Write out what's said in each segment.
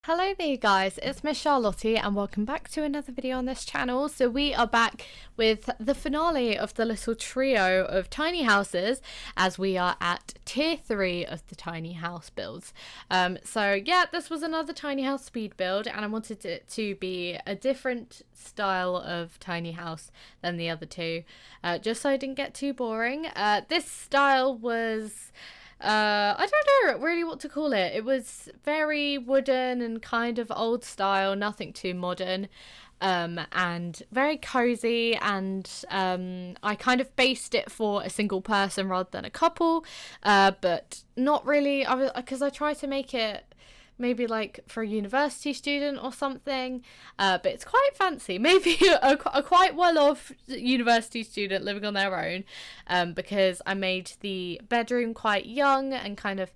Hello there you guys, it's Miss Charlotte and welcome back to another video on this channel. So we are back with the finale of the little trio of tiny houses as we are at tier 3 of the tiny house builds. So yeah, this was another tiny house speed build and I wanted it to be a different style of tiny house than the other two, just so I didn't get too boring. This style was... I don't know really what to call it. It was very wooden and kind of old style, nothing too modern, and very cozy. And I kind of based it for a single person rather than a couple, but not really. Because I tried to make it maybe like for a university student or something, but it's quite fancy, maybe a quite well-off university student living on their own, because I made the bedroom quite young and kind of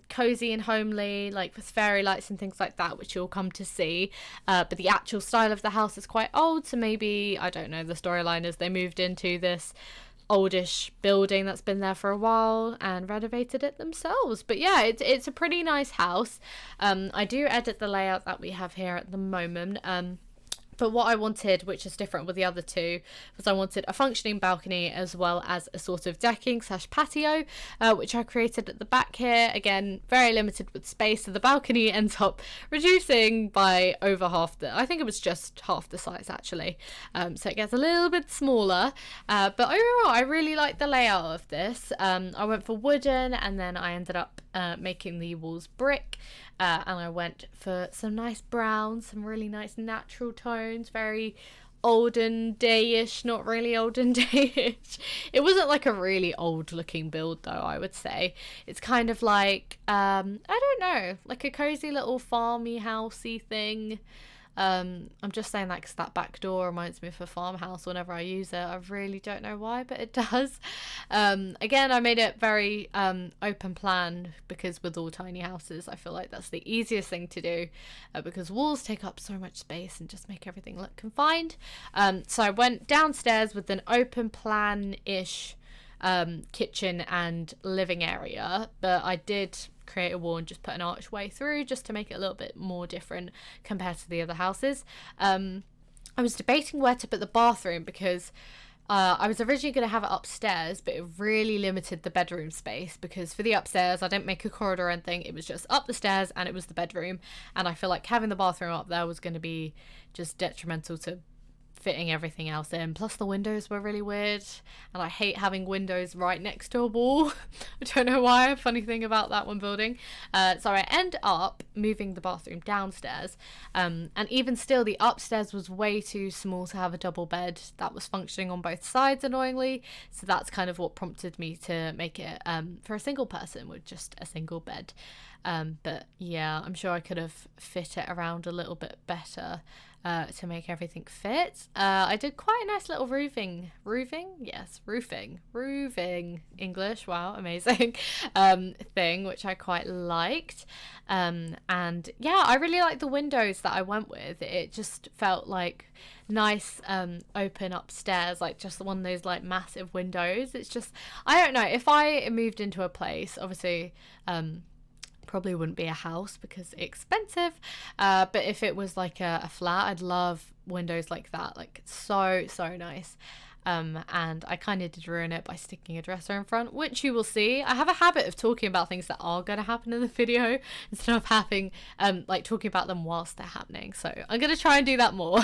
cozy and homely, like with fairy lights and things like that, which you'll come to see, but the actual style of the house is quite old, so maybe, I don't know, the storyline is they moved into this oldish building that's been there for a while and renovated it themselves. But yeah, it's a pretty nice house. I do edit the layout that we have here at the moment, but what I wanted, which is different with the other two, was I wanted a functioning balcony as well as a sort of decking / patio, which I created at the back here. Again, very limited with space, so the balcony ends up reducing by over half I think it was just half the size actually. So it gets a little bit smaller, but overall I really like the layout of this. I went for wooden and then I ended up making the walls brick. And I went for some nice browns, some really nice natural tones, very olden day-ish, not really olden day-ish. It wasn't like a really old looking build though, I would say. It's kind of like, I don't know, like a cozy little farmy housey thing. I'm just saying that because that back door reminds me of a farmhouse whenever I use it. I really don't know why, but it does. Again, I made it very open plan because with all tiny houses, I feel like that's the easiest thing to do, because walls take up so much space and just make everything look confined. So I went downstairs with an open plan-ish kitchen and living area, but I did create a wall and just put an archway through just to make it a little bit more different compared to the other houses. I was debating where to put the bathroom because I was originally going to have it upstairs, but it really limited the bedroom space because for the upstairs I didn't make a corridor or anything, it was just up the stairs and it was the bedroom, and I feel like having the bathroom up there was going to be just detrimental to fitting everything else in. Plus the windows were really weird and I hate having windows right next to a wall. I don't know why, funny thing about that one building. So I end up moving the bathroom downstairs, and even still the upstairs was way too small to have a double bed that was functioning on both sides, annoyingly, so that's kind of what prompted me to make it for a single person with just a single bed. But yeah, I'm sure I could have fit it around a little bit better to make everything fit. I did quite a nice little roofing English, wow, amazing, thing, which I quite liked. And yeah, I really like the windows that I went with. It just felt like nice open upstairs, like just one of those like massive windows. It's just, I don't know, if I moved into a place, obviously probably wouldn't be a house because it's expensive, but if it was like a flat, I'd love windows like that, like so nice. And I kind of did ruin it by sticking a dresser in front, which you will see. I have a habit of talking about things that are going to happen in the video instead of having like talking about them whilst they're happening, so I'm going to try and do that more.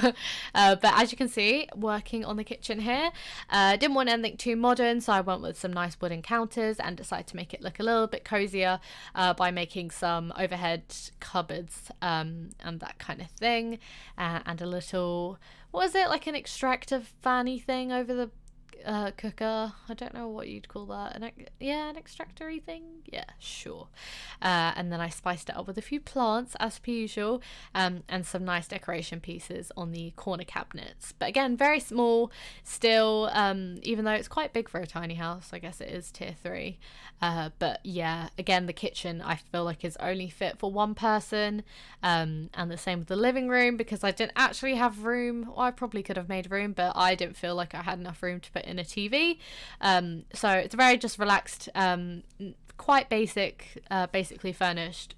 But as you can see, working on the kitchen here, didn't want anything too modern, so I went with some nice wooden counters and decided to make it look a little bit cozier by making some overhead cupboards and that kind of thing, and a little, what was it, like an extractor fanny thing over the cooker. I don't know what you'd call that. An extractor-y thing? Yeah, sure. And then I spiced it up with a few plants as per usual, and some nice decoration pieces on the corner cabinets. But again, very small still, even though it's quite big for a tiny house. I guess it is tier 3. But yeah, again, the kitchen I feel like is only fit for one person, and the same with the living room because I didn't actually have room. Well, I probably could have made room, but I didn't feel like I had enough room to put in a TV. So it's a very just relaxed, quite basic, basically furnished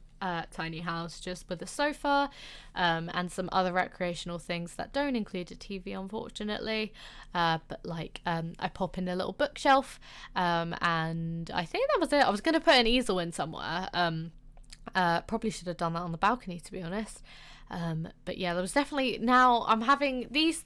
tiny house, just with a sofa and some other recreational things that don't include a TV, unfortunately, but like I pop in a little bookshelf, and I think that was it. I was going to put an easel in somewhere. Probably should have done that on the balcony, to be honest. But yeah, there was definitely, now I'm having this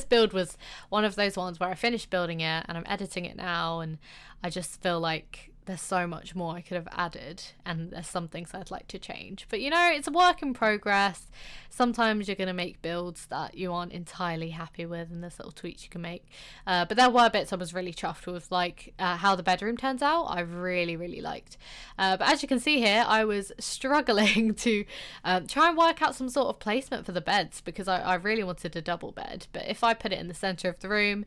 build was one of those ones where I finished building it and I'm editing it now, and I just feel like there's so much more I could have added, and there's some things I'd like to change. But you know, it's a work in progress. Sometimes you're going to make builds that you aren't entirely happy with, and there's little tweaks you can make. But there were bits I was really chuffed with, like how the bedroom turns out. I really, really liked. But as you can see here, I was struggling to try and work out some sort of placement for the beds, because I really wanted a double bed. But if I put it in the center of the room,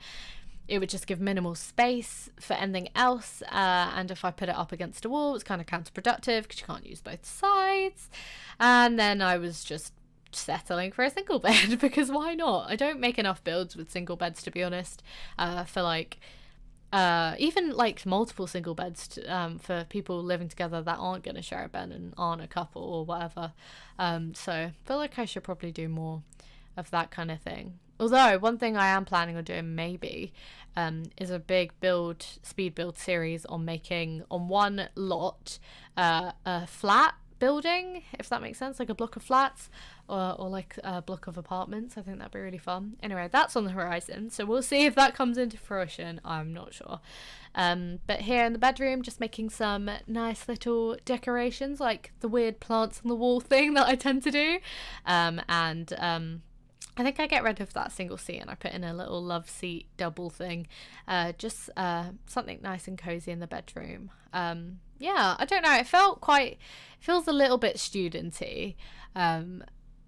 it would just give minimal space for anything else, and if I put it up against a wall, it's kind of counterproductive because you can't use both sides. And then I was just settling for a single bed because why not? I don't make enough builds with single beds, to be honest, for like even like multiple single beds for people living together that aren't going to share a bed and aren't a couple or whatever. So I feel like I should probably do more of that kind of thing. Although one thing I am planning on doing maybe is a big speed build series on making on one lot a flat building, if that makes sense, like a block of flats or like a block of apartments. I think that'd be really fun. Anyway, that's on the horizon, so we'll see if that comes into fruition. I'm not sure. But here in the bedroom, just making some nice little decorations, like the weird plants on the wall thing that I tend to do, and I think I get rid of that single seat and I put in a little love seat double thing, just something nice and cozy in the bedroom. Yeah, I don't know, it feels a little bit studenty,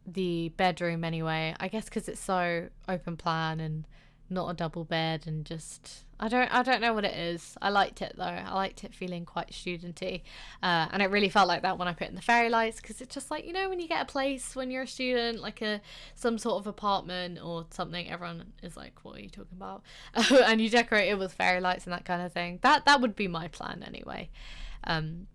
the bedroom anyway, I guess because it's so open plan and not a double bed, and just I don't know what it is. I liked it though. I liked it feeling quite studenty, and it really felt like that when I put in the fairy lights, because it's just like, you know, when you get a place when you're a student, like some sort of apartment or something, everyone is like, what are you talking about? And you decorate it with fairy lights and that kind of thing. That would be my plan anyway.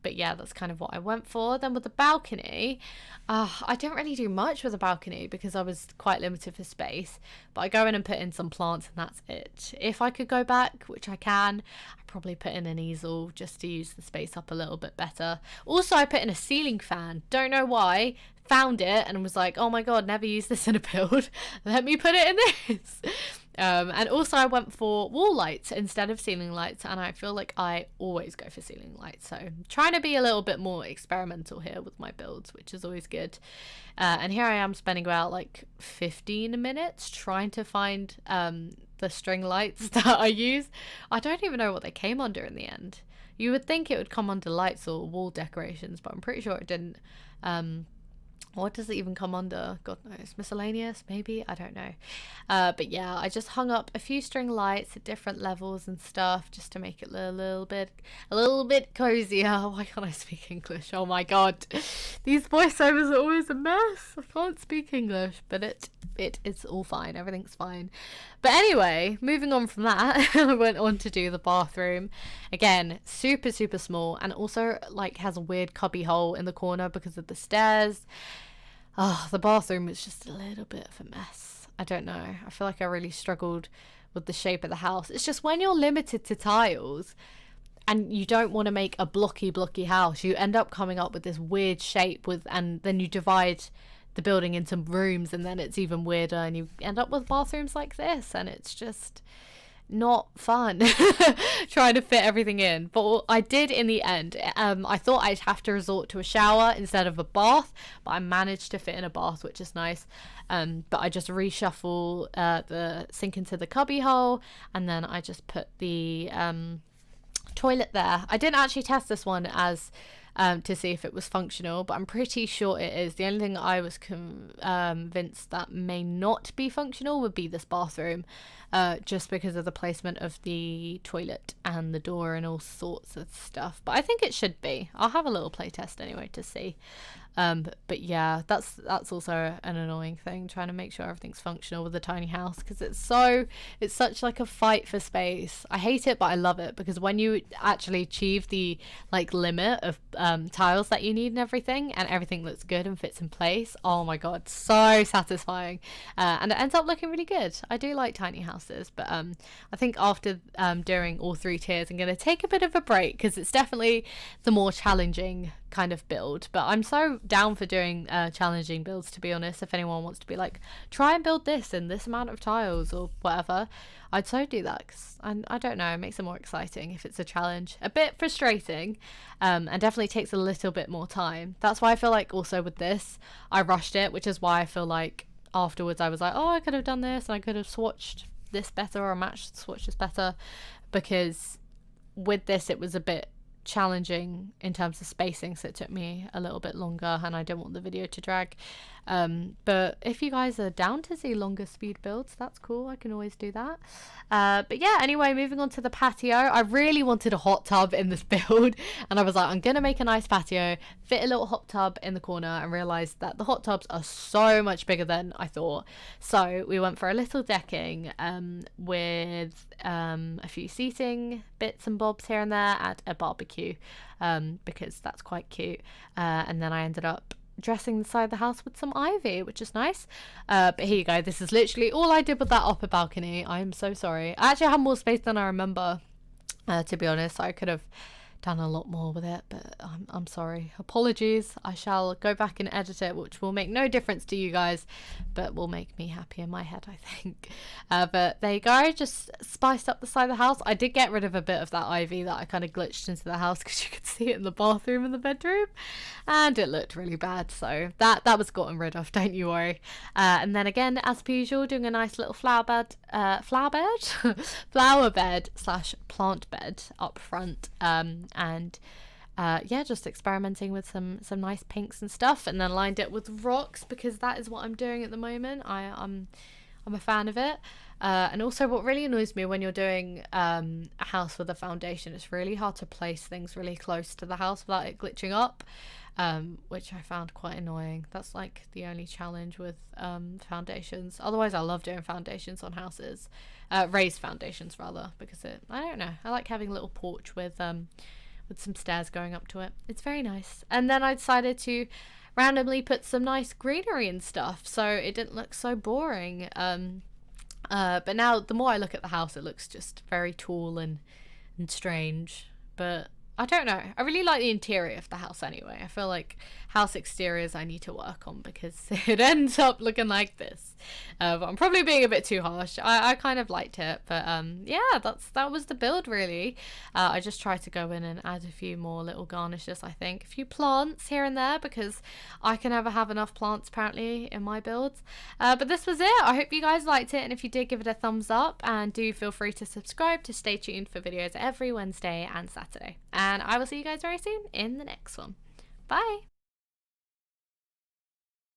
But yeah, that's kind of what I went for. Then with the balcony, I don't really do much with the balcony because I was quite limited for space, but I go in and put in some plants and that's it. If I could go back, which I can, I'd probably put in an easel just to use the space up a little bit better. Also, I put in a ceiling fan. Don't know why. Found it and was like, oh my god, never used this in a build. Let me put it in this. And also I went for wall lights instead of ceiling lights, and I feel like I always go for ceiling lights, so I'm trying to be a little bit more experimental here with my builds, which is always good. And here I am spending about like 15 minutes trying to find the string lights that I use. I don't even know what they came under in the end. You would think it would come under lights or wall decorations, but I'm pretty sure it didn't. What does it even come under? God knows. Miscellaneous, maybe? I don't know. But yeah, I just hung up a few string lights at different levels and stuff just to make it a little bit cozier. Why can't I speak English? Oh my god. These voiceovers are always a mess. I can't speak English, but it is all fine. Everything's fine. But anyway, moving on from that, I went on to do the bathroom. Again, super, super small, and also like has a weird cubby hole in the corner because of the stairs. Oh, the bathroom was just a little bit of a mess. I don't know. I feel like I really struggled with the shape of the house. It's just when you're limited to tiles and you don't want to make a blocky house, you end up coming up with this weird shape and then you divide the building into rooms, and then it's even weirder, and you end up with bathrooms like this, and it's just not fun trying to fit everything in. But I did in the end. I thought I'd have to resort to a shower instead of a bath, but I managed to fit in a bath, which is nice. But I just reshuffle the sink into the cubby hole, and then I just put the toilet there. I didn't actually test this one as to see if it was functional, but I'm pretty sure it is. The only thing I was convinced that may not be functional would be this bathroom, just because of the placement of the toilet and the door and all sorts of stuff. But I think it should be. I'll have a little play test anyway to see. But yeah, that's also an annoying thing, trying to make sure everything's functional with a tiny house, because it's such like a fight for space. I hate it, but I love it, because when you actually achieve the like limit of tiles that you need and everything looks good and fits in place, oh my god, so satisfying. And it ends up looking really good. I do like tiny houses, but I think after doing all 3 tiers, I'm going to take a bit of a break, because it's definitely the more challenging kind of build. But I'm so down for doing challenging builds, to be honest. If anyone wants to be like, try and build this in this amount of tiles or whatever, I'd so do that, because I don't know, it makes it more exciting if it's a challenge. A bit frustrating, and definitely takes a little bit more time. That's why I feel like also with this I rushed it, which is why I feel like afterwards I was like, oh, I could have done this and I could have swatched this better or matched swatched this better, because with this it was a bit challenging in terms of spacing, so it took me a little bit longer and I don't want the video to drag. But if you guys are down to see longer speed builds, that's cool, I can always do that. But yeah, anyway, moving on to the patio. I really wanted a hot tub in this build, and I was like, I'm gonna make a nice patio, fit a little hot tub in the corner, and realized that the hot tubs are so much bigger than I thought. So we went for a little decking with a few seating bits and bobs here and there, at a barbecue, because that's quite cute. And then I ended up dressing the side of the house with some ivy, which is nice. But here you go, this is literally all I did with that upper balcony. I am so sorry. I actually had more space than I remember, to be honest. I could have done a lot more with it, but I'm sorry, apologies. I shall go back and edit it, which will make no difference to you guys, but will make me happy in my head, I think. But there you go, just spiced up the side of the house. I did get rid of a bit of that ivy that I kind of glitched into the house, because you could see it in the bathroom and the bedroom, and it looked really bad, so that was gotten rid of, don't you worry. And then again, as per usual, doing a nice little flower bed slash plant bed up front, and yeah, just experimenting with some nice pinks and stuff, and then lined it with rocks, because that is what I'm doing at the moment. I'm a fan of it. And also, what really annoys me when you're doing a house with a foundation, it's really hard to place things really close to the house without it glitching up, which I found quite annoying. That's like the only challenge with foundations. Otherwise, I love doing foundations on houses, raised foundations rather, because I don't know, I like having a little porch with some stairs going up to it. It's very nice. And then I decided to randomly put some nice greenery and stuff, so it didn't look so boring. But now the more I look at the house, it looks just very tall and strange. But I don't know, I really like the interior of the house anyway. I feel like house exteriors I need to work on, because it ends up looking like this. But I'm probably being a bit too harsh. I kind of liked it, but yeah, that was the build really. I just tried to go in and add a few more little garnishes, I think. A few plants here and there, because I can never have enough plants apparently in my builds. But this was it. I hope you guys liked it, and if you did, give it a thumbs up, and do feel free to subscribe to stay tuned for videos every Wednesday and Saturday. And I will see you guys very soon in the next one. Bye!